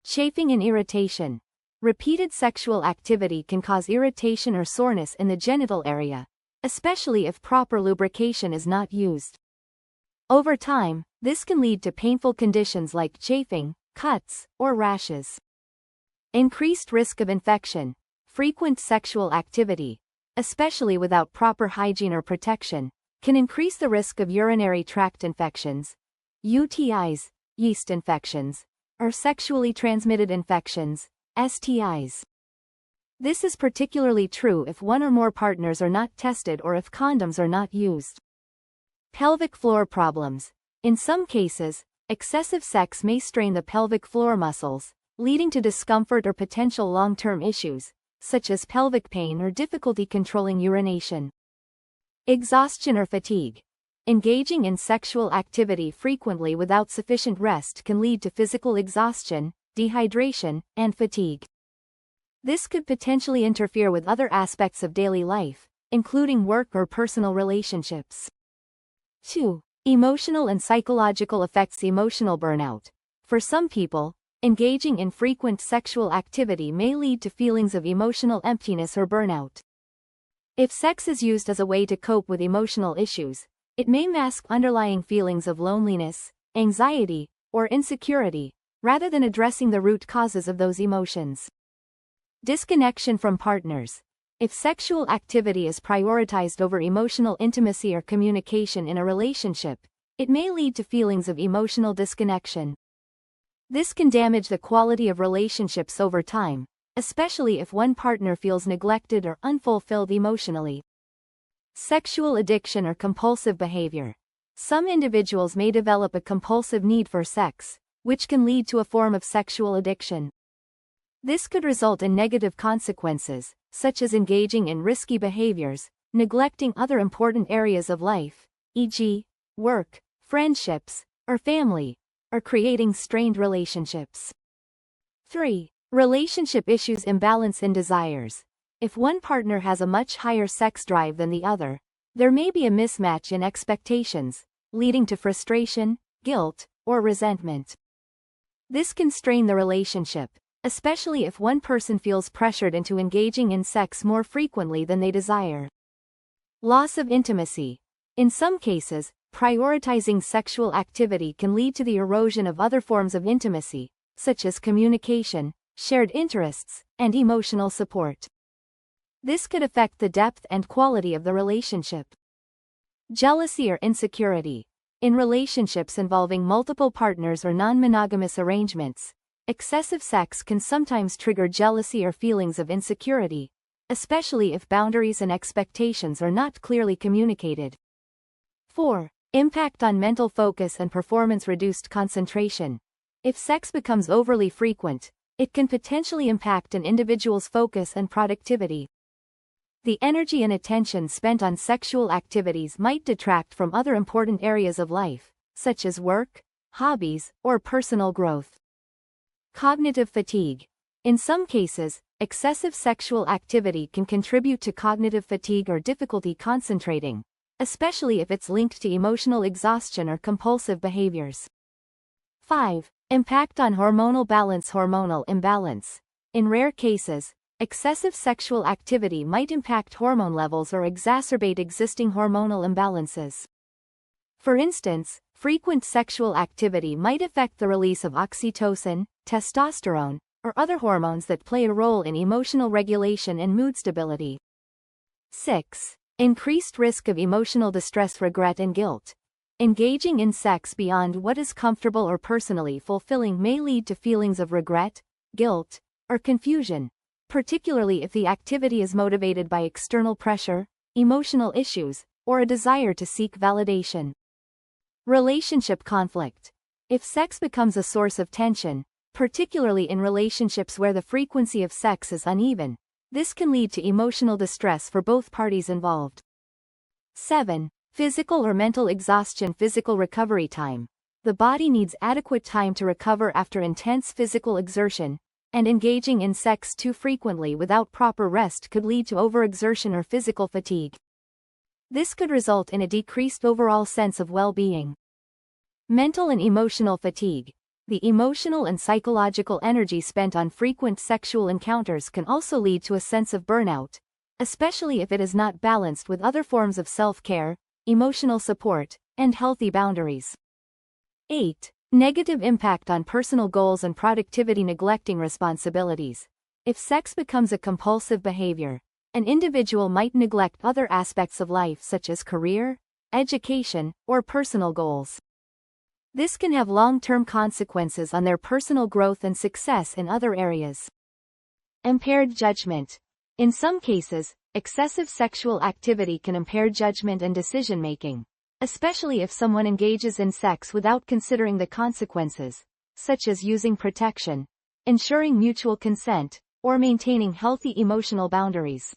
Chafing and irritation. Repeated sexual activity can cause irritation or soreness in the genital area, especially if proper lubrication is not used. Over time, this can lead to painful conditions like chafing, cuts, or rashes. Increased risk of infection. Frequent sexual activity, especially without proper hygiene or protection, can increase the risk of urinary tract infections, UTIs, yeast infections, or sexually transmitted infections, STIs. This is particularly true if one or more partners are not tested or if condoms are not used. Pelvic floor problems. In some cases, excessive sex may strain the pelvic floor muscles, leading to discomfort or potential long-term issues, such as pelvic pain or difficulty controlling urination. Exhaustion or fatigue. Engaging in sexual activity frequently without sufficient rest can lead to physical exhaustion, dehydration, and fatigue. This could potentially interfere with other aspects of daily life, including work or personal relationships. 2. Emotional and psychological effects. Emotional burnout. For some people, engaging in frequent sexual activity may lead to feelings of emotional emptiness or burnout. If sex is used as a way to cope with emotional issues, it may mask underlying feelings of loneliness, anxiety, or insecurity, rather than addressing the root causes of those emotions. Disconnection from partners. If sexual activity is prioritized over emotional intimacy or communication in a relationship, it may lead to feelings of emotional disconnection. This can damage the quality of relationships over time, especially if one partner feels neglected or unfulfilled emotionally. Sexual addiction or compulsive behavior. Some individuals may develop a compulsive need for sex, which can lead to a form of sexual addiction. This could result in negative consequences, such as engaging in risky behaviors, neglecting other important areas of life, e.g., work, friendships, or family, or creating strained relationships. 3. Relationship issues. Imbalance in desires. If one partner has a much higher sex drive than the other, there may be a mismatch in expectations, leading to frustration, guilt, or resentment. This can strain the relationship, especially if one person feels pressured into engaging in sex more frequently than they desire. Loss of intimacy. In some cases, prioritizing sexual activity can lead to the erosion of other forms of intimacy, such as communication, shared interests, and emotional support. This could affect the depth and quality of the relationship. Jealousy or insecurity. In relationships involving multiple partners or non-monogamous arrangements, excessive sex can sometimes trigger jealousy or feelings of insecurity, especially if boundaries and expectations are not clearly communicated. 4. Impact on mental focus and performance. Reduced concentration. If sex becomes overly frequent, it can potentially impact an individual's focus and productivity. The energy and attention spent on sexual activities might detract from other important areas of life, such as work, hobbies, or personal growth. Cognitive fatigue. In some cases, excessive sexual activity can contribute to cognitive fatigue or difficulty concentrating, especially if it's linked to emotional exhaustion or compulsive behaviors. 5. Impact on hormonal balance. Hormonal imbalance. In rare cases, excessive sexual activity might impact hormone levels or exacerbate existing hormonal imbalances. For instance, frequent sexual activity might affect the release of oxytocin, testosterone, or other hormones that play a role in emotional regulation and mood stability. 6. Increased risk of emotional distress. Regret and guilt. Engaging in sex beyond what is comfortable or personally fulfilling may lead to feelings of regret, guilt, or confusion, particularly if the activity is motivated by external pressure, emotional issues, or a desire to seek validation. Relationship conflict. If sex becomes a source of tension, particularly in relationships where the frequency of sex is uneven, this can lead to emotional distress for both parties involved. 7. Physical or mental exhaustion. Physical recovery time. The body needs adequate time to recover after intense physical exertion, and engaging in sex too frequently without proper rest could lead to overexertion or physical fatigue. This could result in a decreased overall sense of well-being. Mental and emotional fatigue. The emotional and psychological energy spent on frequent sexual encounters can also lead to a sense of burnout, especially if it is not balanced with other forms of self-care, emotional support, and healthy boundaries. 8. Negative impact on personal goals and productivity. Neglecting responsibilities. If sex becomes a compulsive behavior, an individual might neglect other aspects of life such as career, education, or personal goals. This can have long-term consequences on their personal growth and success in other areas. Impaired judgment. In some cases, excessive sexual activity can impair judgment and decision-making, especially if someone engages in sex without considering the consequences, such as using protection, ensuring mutual consent, or maintaining healthy emotional boundaries.